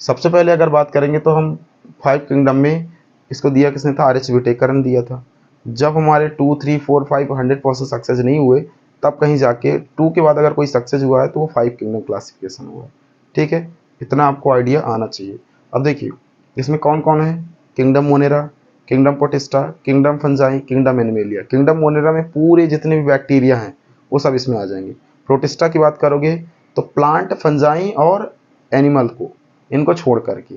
सबसे पहले अगर बात करेंगे तो हम 5 किंगडम में इसको दिया किसने था, RH विटेकर ने दिया था। जब हमारे 2, 3, 4, 5 100% सक्सेस नहीं हुए, तब कहीं जाके 2 के बाद अगर कोई सक्सेस हुआ है तो वो 5 किंगडम क्लासिफिकेशन हुआ है। ठीक है, इतना आपको आइडिया आना चाहिए। अब देखिए इसमें कौन कौन है, kingdom Monera, kingdom Protista, kingdom Fungi, kingdom Animalia. Kingdom Monera में पूरे जितने भी बैक्टीरिया हैं वो सब इसमें आ जाएंगे। प्रोटिस्टा की बात करोगे तो प्लांट, फंजाई और एनिमल को, इनको छोड़ करके,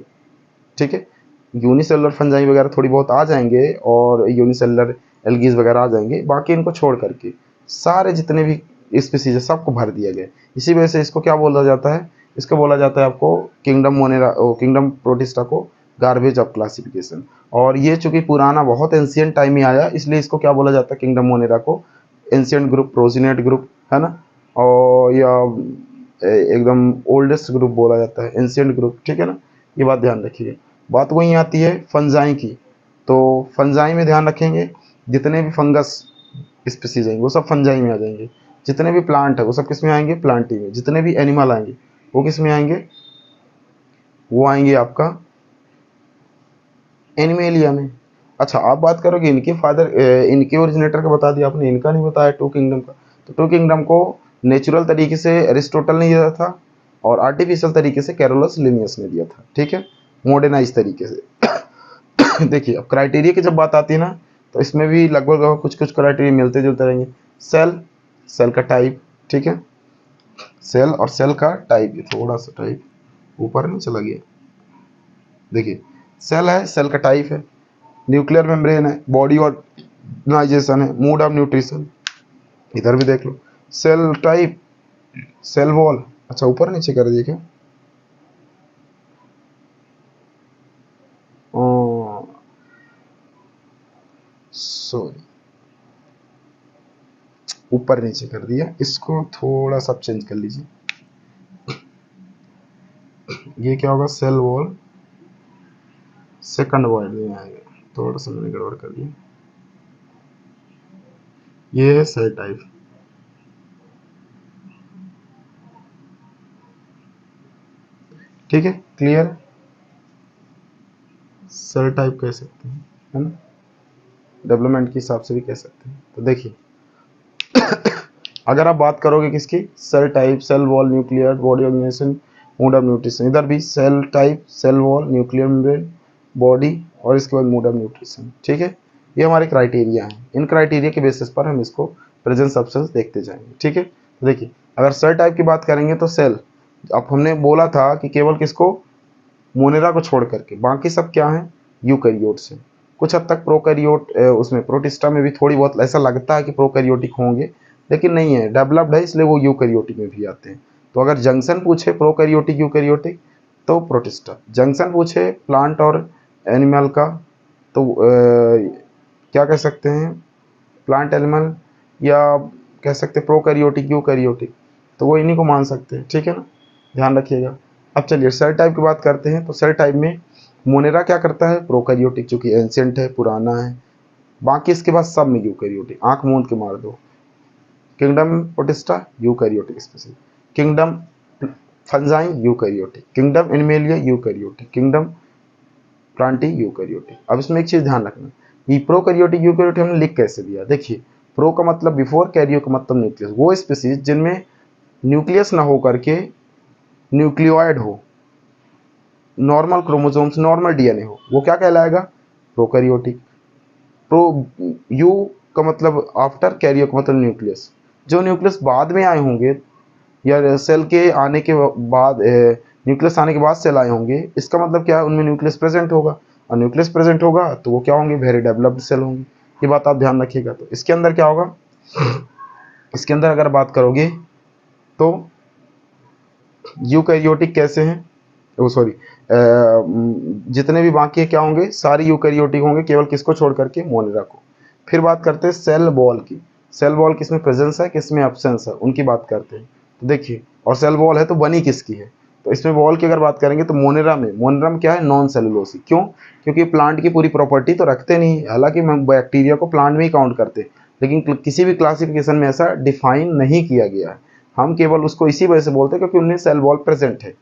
ठीक है। यूनिसेलुलर फंजाई वगैरह थोड़ी बहुत आ जाएंगे और यूनिसेलुलर एल्गीज वगैरह आ जाएंगे, बाकी इनको छोड़ करके सारे जितने भी स्पीसीज है सबको भर दिया गया। इसी वजह से इसको क्या बोला जाता है, इसको बोला जाता है आपको किंगडम मोनेरा, किंगडम प्रोटिस्टा को गार्बेज ऑफ क्लासिफिकेशन। और ये चूंकि पुराना बहुत एंशियंट टाइम में आया, इसलिए इसको क्या बोला जाता है, किंगडम मोनेरा को एंशियंट ग्रुप, प्रोजिनेट ग्रुप, है ना, और या एकदम ओल्डेस्ट ग्रुप बोला जाता है, एंशियंट ग्रुप, ठीक है ना। ये बात ध्यान रखिए। बात वहीं आती है फंजाई की, तो फंजाई में ध्यान रखेंगे जितने भी फंगस स्पीसीज आएंगे वो सब फंजाई में आ जाएंगे। जितने भी प्लांट है वो सब किस में आएंगे, प्लांटी में। जितने भी एनिमल आएंगे वो किस में आएंगे, वो आएंगे आपका एनिमेलिया में। अच्छा आप बात करोगे इनके फादर, इनके ओरिजिनेटर का बता दिया आपने, इनका नहीं बताया, 2 किंगडम का। तो 2 किंगडम को नेचुरल तरीके से एरिस्टोटल ने दिया था और आर्टिफिशियल तरीके से कैरोलस लिनियस ने दिया था, ठीक है, मॉडर्नाइज तरीके से। देखिए अब क्राइटेरिया की जब बात आती है ना, तो इसमें भी लगभग कुछ कुछ क्राइटेरिया मिलते जुलते रहेंगे। सेल, सेल का टाइप, ठीक है, सेल और सेल का टाइप, ये थोड़ा सा टाइप ऊपर नहीं चला गया। देखिए सेल है, सेल का टाइप है, न्यूक्लियर मेम्ब्रेन है, बॉडी ऑर्गेनाइजेशन है, मोड ऑफ न्यूट्रिशन, इधर भी देख लो, सेल टाइप, सेल वॉल, अच्छा ऊपर नीचे कर दिए क्या, सॉरी ऊपर नीचे कर दिया, इसको थोड़ा सा चेंज कर लीजिए। ये क्या होगा, सेल वॉल सेकंड वर्ड में आएगा, थोड़ा सा मैंने गड़बड़ कर दिया। ये है सेल टाइप, ठीक है, क्लियर, सेल टाइप कह सकते हैं, है ना, डेवलपमेंट के हिसाब से भी कह सकते हैं। तो देखिए अगर आप बात करोगे किसकी, cell type, cell wall, nuclear, body organisation, mode of nutrition, इधर भी cell type, cell wall, nuclear membrane, body और इसके बाद मोड ऑफ न्यूट्रिशन, ठीक है। ये हमारे क्राइटेरिया हैं, इन क्राइटेरिया के बेसिस पर हम इसको प्रेजेंट सब्सटेंस देखते जाएंगे, ठीक है। तो देखिए अगर सेल टाइप की बात करेंगे तो सेल, अब हमने बोला था कि केवल किसको, मोनेरा को छोड़ करके बाकी सब क्या है, यूकैरियोट्स हैं। कुछ हद तक प्रोकैरियोट, उसमें प्रोटिस्टा में भी थोड़ी बहुत ऐसा लगता है कि प्रोकैरियोटिक होंगे, लेकिन नहीं है, डेवलप्ड है, इसलिए वो यूकैरियोटिक में भी आते हैं। तो अगर जंक्शन पूछे प्रोकैरियोटिक यूकैरियोटिक तो प्रोटिस्टा, जंक्शन पूछे प्लांट और एनिमल का तो क्या कह सकते हैं, प्लांट एनिमल, या कह सकते हैं प्रोकैरियोटिक यूकैरियोटिक, तो वो इन्हीं को मान सकते हैं, ठीक है ना, ध्यान रखिएगा। अब चलिए सेल टाइप की बात करते हैं। तो सेल टाइप में मोनेरा क्या करता है, प्रोकैरियोटिक, चूंकि एंशिएंट है, पुराना है। बाकी इसके बाद सब में यूकैरियोटिक, आंख मूंद के मार दो। Kingdom Protista eukaryotic species, kingdom Fungi eukaryotic, kingdom Animalia eukaryotic, kingdom Plantae eukaryotic. अब इसमें एक चीज ध्यान रखना, ये प्रोकैरियोटिक यूकैरियोटिक हमने लिख कैसे दिया, देखिए प्रो का मतलब बिफोर, कैरियो का मतलब न्यूक्लियस, वो स्पीशीज जिनमें न्यूक्लियस ना हो करके न्यूक्लियोइड हो, नॉर्मल क्रोमोसोम्स, नॉर्मल डीएनए हो, वो क्या कहलाएगा, प्रोकैरियोटिक। प्रो, यू का मतलब आफ्टर, कैरियो का मतलब न्यूक्लियस। जो न्यूक्लियस बाद में आए होंगे या सेल के आने के बाद, न्यूक्लियस आने के बाद सेल आए होंगे, इसका मतलब क्या है, उनमें न्यूक्लियस प्रेजेंट होगा, और न्यूक्लियस प्रेजेंट होगा तो वो क्या होंगे, वेरी डेवलप्ड सेल होंगे। ये बात आप ध्यान रखिएगा। तो इसके अंदर क्या होगा, इसके अंदर अगर बात करोगे तो यूकैरियोटिक कैसे हैं, ओ सॉरी, जितने भी बाकी है क्या होंगे, सारी यूकैरियोटिक होंगे, केवल किसको छोड़ करके, मोनेरा को। फिर बात करते हैं सेल वॉल की, सेल वॉल किसमें प्रेजेंस है, किसमें एब्सेंस है, उनकी बात करते हैं। तो देखिए, और सेल वॉल है तो बनी किसकी है, तो इसमें वॉल की अगर बात करेंगे तो मोनेरा में क्या है, नॉन सेलुलोसिक। क्यों? क्योंकि प्लांट की पूरी प्रॉपर्टी तो रखते नहीं, हालांकि हम बैक्टीरिया को प्लांट में ही काउंट करते हैं, लेकिन किसी भी क्लासिफिकेशन में ऐसा डिफाइन नहीं किया गया है। हम केवल उसको इसी वजह से बोलते हैं क्योंकि उनमें सेल वॉल प्रेजेंट है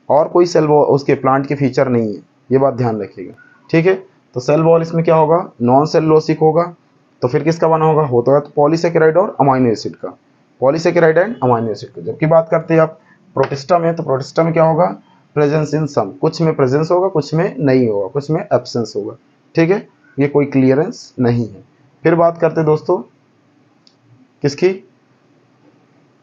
और कोई सेल वॉल उसके प्लांट के फीचर नहीं है, ये बात ध्यान रखिएगा, ठीक है। तो सेल वॉल इसमें क्या होगा, नॉन सेलुलोसिक होगा। तो फिर किसका बना होगा, होता है तो पॉलीसेकेराइड और अमाइनो एसिड का, पॉलीसेकेराइड एंड अमाइनो एसिड का। जबकि बात करते हैं आप प्रोटिस्टा में, तो प्रोटिस्टा में क्या होगा, प्रेजेंस इन सम, कुछ में प्रेजेंस होगा, कुछ में नहीं होगा, कुछ में एब्सेंस होगा, ठीक है, ये कोई क्लियरेंस नहीं है। फिर बात करते हैं दोस्तों किसकी,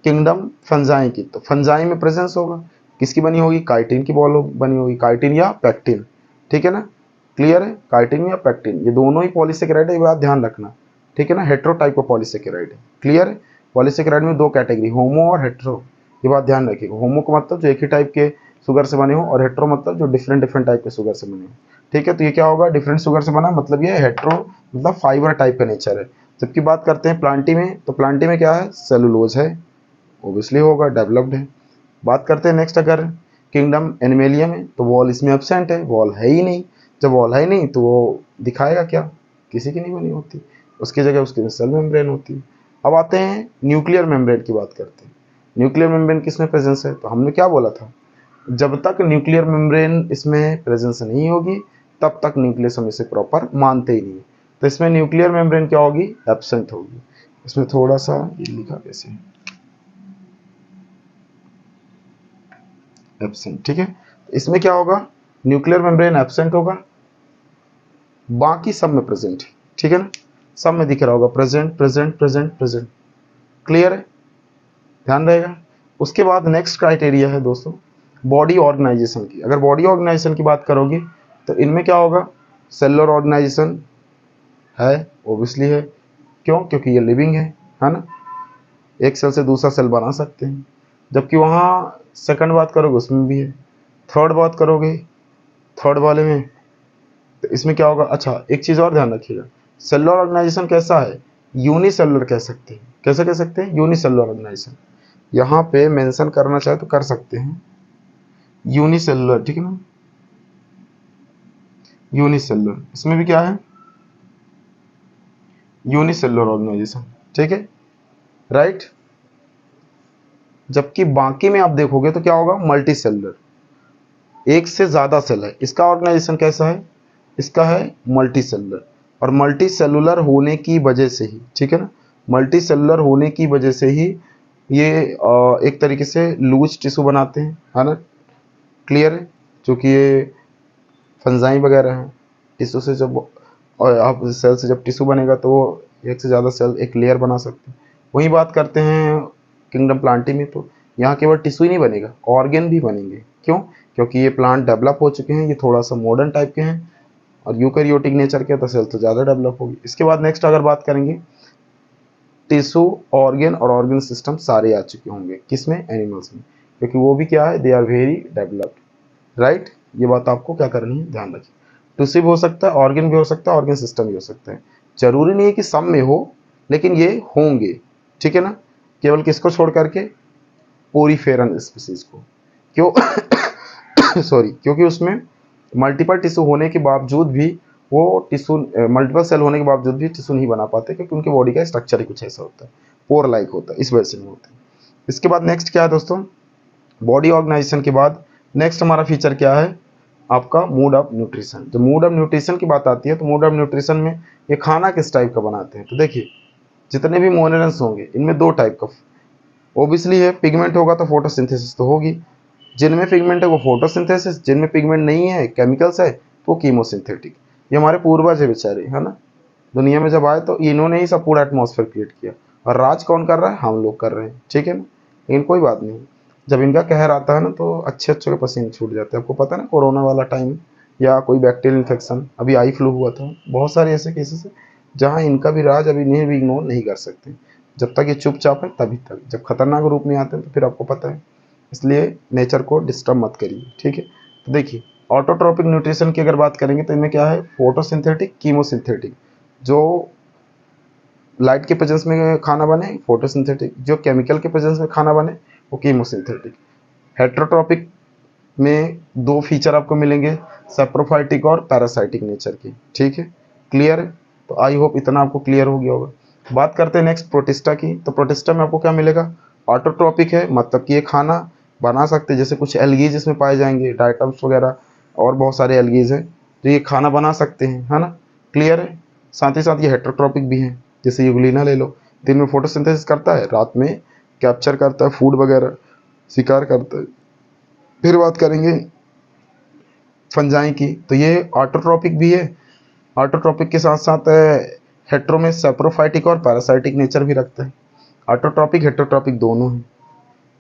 किंगडम फंजाई की। तो फंजाई में प्रेजेंस होगा, किसकी बनी होगी, काइटिन की बॉल बनी होगी, काइटिन या पैक्टिन, ठीक है ना, क्लियर है, काइटिन या पैक्टिन ये दोनों ही पॉलीसेकेराइड है, ये बात ध्यान रखना, ठीक है ना, हेट्रो टाइप का पॉलीसेकेराइड है, क्लियर है। पॉलीसेकेराइड में दो कैटेगरी, होमो और हेट्रो, ये बात ध्यान रखिएगा। होमो का मतलब जो एक ही टाइप के शुगर से बने हो, और हेट्रो मतलब जो डिफरेंट डिफरेंट टाइप के शुगर से बने हो, ठीक है। तो ये क्या होगा, डिफरेंट शुगर से बना, मतलब ये हेट्रो मतलब फाइबर टाइप का नेचर है। जबकि बात करते हैं प्लांटी में, तो प्लांटी में क्या है, सेलुलोज है, ओबियसली होगा, डेवलप्ड है। बात करते हैं नेक्स्ट अगर किंगडम एनिमेलिया में, तो वॉल इसमें एब्सेंट है, वॉल है ही नहीं। जब वॉल है ही नहीं तो वो दिखाएगा क्या, किसी की नहीं बनी होती, उसकी जगह उसकी सेल मेम्ब्रेन होती है। अब आते हैं न्यूक्लियर मेम्ब्रेन की बात करते हैं। न्यूक्लियर मेम्ब्रेन किसमें प्रेजेंस है, तो हमने क्या बोला था, जब तक न्यूक्लियर मेम्ब्रेन इसमें प्रेजेंस नहीं होगी तब तक न्यूक्लियस हम इसे प्रॉपर मानते ही नहीं। तो इसमें न्यूक्लियर मेम्ब्रेन क्या होगी, एब्सेंट होगी। इसमें थोड़ा सा ये लिखा कैसे, एब्सेंट, ठीक है। इसमें क्या होगा, न्यूक्लियर मेम्ब्रेन एब्सेंट होगा, बाकी सब में प्रेजेंट है, ठीक है ना, सब में दिख रहा होगा present present present present, clear है, ध्यान रहेगा। उसके बाद नेक्स्ट क्राइटेरिया है दोस्तों बॉडी ऑर्गेनाइजेशन की। अगर बॉडी ऑर्गेनाइजेशन की बात करोगे तो इनमें क्या होगा, सेलुलर ऑर्गेनाइजेशन है, ओबियसली है, क्यों, क्योंकि ये लिविंग है ना, एक सेल से दूसरा सेल बना सकते हैं। जबकि वहाँ सेकंड बात करोगे उसमें भी है, थर्ड बात करोगे थर्ड वाले में, तो इसमें क्या होगा, अच्छा एक चीज़ और ध्यान रखिएगा, सेलुलर ऑर्गेनाइजेशन कैसा है, यूनिसेलुलर कह सकते हैं, कैसे कह सकते हैं, यूनिसेलुलर ऑर्गेनाइजेशन। यहाँ पे मेंशन करना चाहे तो कर सकते हैं, यूनिसेलुलर, ठीक है ना, यूनिसेलुलर, इसमें भी क्या है, यूनिसेलुलर ऑर्गेनाइजेशन, ठीक है, राइट। जबकि बाकी में आप देखोगे तो क्या होगा, मल्टी सेलुलर, एक से ज्यादा सेल है, इसका ऑर्गेनाइजेशन कैसा है, इसका है मल्टी सेलुलर। और मल्टी सेलुलर होने की वजह से ही, ठीक है ना, मल्टी सेलुलर होने की वजह से ही ये एक तरीके से लूज टिश्यू बनाते हैं, है ना, क्लियर है, क्योंकि ये फंजाई वगैरह है, टिश्यू से जब और आप सेल से जब टिश्यू बनेगा तो वो एक से ज़्यादा सेल एक लेयर बना सकते हैं। वहीं बात करते हैं किंगडम प्लांटी में, तो यहाँ केवल टिश्यू ही नहीं बनेगा, ऑर्गेन भी बनेंगे। क्यों? क्योंकि ये प्लांट डेवलप हो चुके हैं, ये थोड़ा सा मॉडर्न टाइप के हैं और यूकैरियोटिक नेचर के, तो सेल तो ज़्यादा डेवलप होगी। इसके बाद नेक्स्ट अगर बात करेंगे, टिश्यू, ऑर्गेन और ऑर्गन सिस्टम सारे आ चुके होंगे किसमें, एनिमल्स में, क्योंकि वो भी क्या है, they are very developed, right. ये बात आपको क्या करनी है, ध्यान रखिए। टिश्यू भी हो सकता है, ऑर्गन भी हो सकता है, ऑर्गन सिस्टम भी हो सकता है, जरूरी नहीं है कि सब में हो, लेकिन ये होंगे, ठीक है ना। केवल किसको छोड़ करके, पोरीफेरन स्पीसीज को, क्यों सॉरी, क्योंकि उसमें मल्टीपल टिश्यू होने के बावजूद भी वो टिश्यू, मल्टीपल सेल होने के बावजूद भी टिश्यू नहीं बना पाते, क्योंकि उनकी बॉडी का स्ट्रक्चर ही कुछ ऐसा होता है, पोर लाइक होता है, इस वजह से नहीं होते। इसके बाद नेक्स्ट क्या है दोस्तों, बॉडी ऑर्गेनाइजेशन के बाद नेक्स्ट हमारा फीचर क्या है, आपका मूड ऑफ न्यूट्रिशन। जब मूड ऑफ न्यूट्रिशन की बात आती है तो मूड ऑफ न्यूट्रिशन में ये खाना किस टाइप का बनाते हैं, तो देखिए जितने भी मोनरेंस होंगे इनमें दो टाइप का ओबियसली है, पिगमेंट होगा तो फोटोसिंथेसिस तो होगी, जिनमें पिगमेंट है वो फोटोसिंथेसिस, जिनमें पिगमेंट नहीं है, केमिकल्स है, तो कीमोसिंथेटिक। ये हमारे पूर्वज है बेचारे, है ना, दुनिया में जब आए तो इन्होंने ही सब पूरा एटमॉस्फेयर क्रिएट किया, और राज कौन कर रहा है, हम लोग कर रहे हैं, ठीक है ना। लेकिन कोई बात नहीं, जब इनका कहर आता है ना तो अच्छे अच्छे के पसीने छूट जाते हैं। आपको पता है ना, कोरोना वाला टाइम या कोई बैक्टीरियल इन्फेक्शन, अभी आई फ्लू हुआ था, बहुत सारे ऐसे केसेस है जहाँ इनका भी राज अभी इन्हें भी इग्नोर नहीं कर सकते। जब तक ये चुपचाप है तभी तक, जब खतरनाक रूप में आते हैं तो फिर आपको पता है, इसलिए नेचर को डिस्टर्ब मत करिए, ठीक है। तो देखिए ऑटोट्रोपिक न्यूट्रिशन की अगर बात करेंगे तो इनमें क्या है, फोटोसिंथेटिक, कीमोसिंथेटिक। जो लाइट के प्रेजेंस में खाना बने फोटोसिंथेटिक, जो केमिकल के प्रेजेंस में खाना बने वो कीमोसिंथेटिक। हेट्रोट्रोपिक में दो फीचर आपको मिलेंगे, सेप्रोफाइटिक और पैरासाइटिक नेचर की। ठीक है, क्लियर है? तो आई होप इतना आपको क्लियर हो गया होगा। बात करते हैं नेक्स्ट प्रोटिस्टा की। तो प्रोटिस्टा में आपको क्या मिलेगा, ऑटोट्रॉपिक है, मतलब कि ये खाना बना सकते हैं, जैसे कुछ एल्गीज इसमें पाए जाएंगे, डाइटम्स वगैरह और बहुत सारे एल्गीज हैं तो ये खाना बना सकते हैं, है ना, क्लियर है? साथ ही साथ ये हेट्रोट्रॉपिक भी हैं, जैसे यूग्लिना ले लो, दिन में फोटोसिंथेसिस करता है, रात में कैप्चर करता है फूड वगैरह, शिकार करता है। फिर बात करेंगे फंजाई की, तो ये ऑटोट्रॉपिक भी है, ऑटोट्रॉपिक के साथ साथ हेट्रो में सेप्रोफाइटिक और पैरासाइटिक नेचर भी रखता है। ऑटोट्रॉपिक हेट्रोट्रॉपिक दोनों है।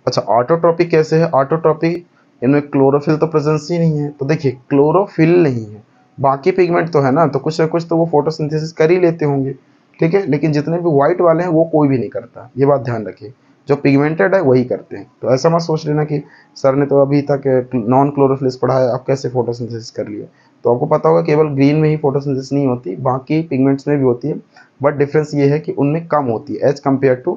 अच्छा, ऑटोट्रॉपिक कैसे है? ऑटोट्रॉपिक इनमें क्लोरोफिल तो प्रेजेंस ही नहीं है, तो देखिए क्लोरोफिल नहीं है, बाकी पिगमेंट तो है ना, तो कुछ ना कुछ तो वो फोटोसिंथेसिस कर ही लेते होंगे, ठीक है, लेकिन जितने भी व्हाइट वाले हैं वो कोई भी नहीं करता, ये बात ध्यान रखिए, जो पिगमेंटेड है वही करते हैं। तो ऐसा मत सोच लेना कि सर ने तो अभी तक नॉन क्लोरोफिल्स पढ़ा है, आप कैसे फोटोसिंथेसिस कर लिए। तो आपको पता होगा केवल ग्रीन में ही फोटोसिंथेसिस नहीं होती, बाकी पिगमेंट्स में भी होती है, बट डिफरेंस ये है कि उनमें कम होती है एज कम्पेयर टू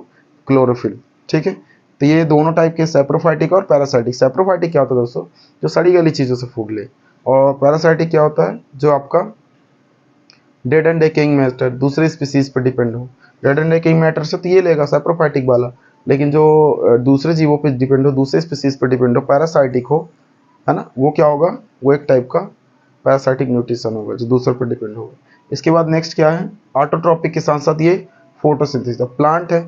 क्लोरोफिल। ठीक है, तो ये दोनों टाइप के, सेप्रोफाइटिक और पैरासाइटिक। सेप्रोफाइटिक क्या होता है दोस्तों, जो सड़ी गली चीज़ों से फूड ले, और पैरासाइटिक क्या होता है, जो आपका डेड एंड डेकेइंग मैटर, दूसरे स्पीसीज पर डिपेंड हो। डेड एंड डेकेइंग मैटर से तो ये लेगा सेप्रोफाइटिक वाला, लेकिन जो दूसरे जीवों पे डिपेंड हो, दूसरे स्पीसीज पर डिपेंड हो, पैरासाइटिक हो, है ना, वो क्या होगा, वो एक टाइप का पैरासाइटिक न्यूट्रिशन होगा जो दूसरे पर डिपेंड होगा। इसके बाद नेक्स्ट क्या है, ऑटोट्रॉपिक के साथ साथ ये फोटोसिंथेसिस, प्लांट है,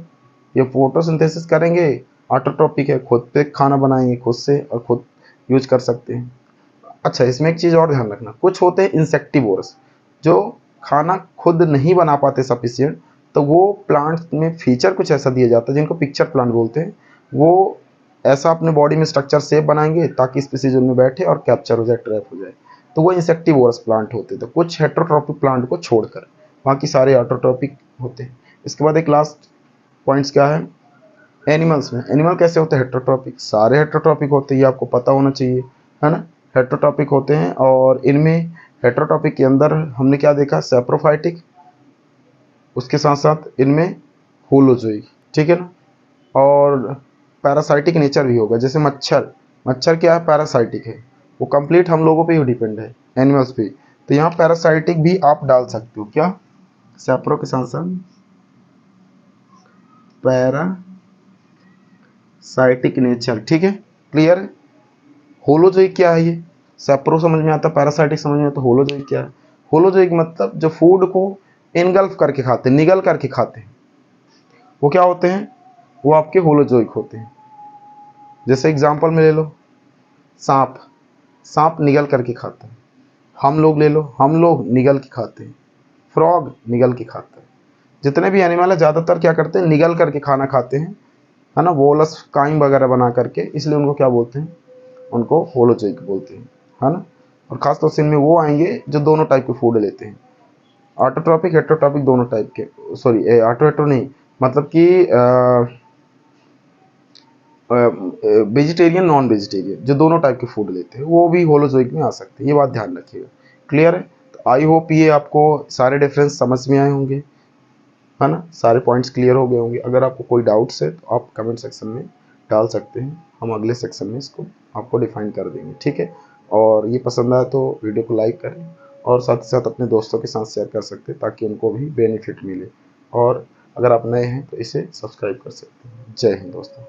ये फोटोसिंथेसिस करेंगे, ऑटोट्रॉपिक है, खुद पे खाना बनाएंगे खुद से और खुद यूज कर सकते हैं। अच्छा, इसमें एक चीज़ और ध्यान रखना, कुछ होते हैं इंसेक्टिवोरस, जो खाना खुद नहीं बना पाते सफिशिएंट, तो वो प्लांट में फीचर कुछ ऐसा दिया जाता है जिनको पिक्चर प्लांट बोलते हैं, वो ऐसा अपने बॉडी में स्ट्रक्चर शेप बनाएंगे ताकि स्पीसीज उनमें बैठे और कैप्चर हो जाए, ट्रैप हो जाए, तो वो इंसेक्टिवोरस प्लांट होते हैं, तो कुछ हेट्रोट्रॉपिक प्लांट को छोड़कर बाकी सारे ऑटोट्रॉपिक होते हैं। इसके बाद एक लास्ट पॉइंट्स क्या है, एनिमल्स में, एनिमल कैसे होते हैं, हेट्रोट्रॉपिक, सारे हेट्रोट्रॉपिक होते हैं, ये आपको पता होना चाहिए, है ना, हेट्रोट्रॉपिक होते हैं, और इनमें हेट्रोट्रॉपिक के अंदर हमने क्या देखा, सेप्रोफाइटिक, उसके साथ साथ इनमें होलोजोइक, ठीक है ना, और पैरासाइटिक नेचर भी होगा, जैसे मच्छर, मच्छर क्या है, पैरासाइटिक है, वो कंप्लीट हम लोगों पे ही डिपेंड है, एनिमल्स पे, तो यहाँ पैरासाइटिक भी आप डाल सकते हो, क्या, सेप्रो के साथ साथ पैरासाइटिक नेचर, ठीक है, क्लियर है? होलोजोइक क्या है, ये सेप्रो समझ में आता है, पैरासाइटिक समझ में आता, तो होलोजोइक क्या है, होलोजोइक मतलब जो फूड को इनगल्फ करके खाते हैं, निगल करके खाते हैं, वो क्या होते हैं, वो आपके होलोजोइक होते हैं। जैसे एग्जांपल में ले लो, सांप, सांप निगल करके खाता है, हम लोग ले लो, हम लोग निगल के खाते हैं, फ्रॉग निगल के खाता है, जितने भी एनिमल है ज़्यादातर क्या करते हैं, निगल करके खाना खाते हैं, है ना, वोलस काइम वगैरह बना करके, इसलिए उनको क्या बोलते हैं, उनको होलोजोइक बोलते हैं, है ना। और खासतौर से इनमें वो आएंगे जो दोनों टाइप के फूड लेते हैं, ऑटोट्रॉपिक हेट्रोट्रॉपिक दोनों टाइप के, सॉरी ऑटो हेट्रो नहीं, मतलब कि वेजिटेरियन नॉन वेजिटेरियन जो दोनों टाइप के फूड लेते हैं वो भी होलोजोइक में आ सकते हैं, ये बात ध्यान रखिएगा, क्लियर है? तो आई होप ये आपको सारे डिफरेंस समझ में आए होंगे, है ना, सारे पॉइंट्स क्लियर हो गए होंगे। अगर आपको कोई डाउट्स है तो आप कमेंट सेक्शन में डाल सकते हैं, हम अगले सेक्शन में इसको आपको डिफाइन कर देंगे, ठीक है। और ये पसंद आया तो वीडियो को लाइक करें, और साथ ही साथ अपने दोस्तों के साथ शेयर कर सकते हैं ताकि उनको भी बेनिफिट मिले, और अगर आप नए हैं तो इसे सब्सक्राइब कर सकते हैं। जय हिंद दोस्तों।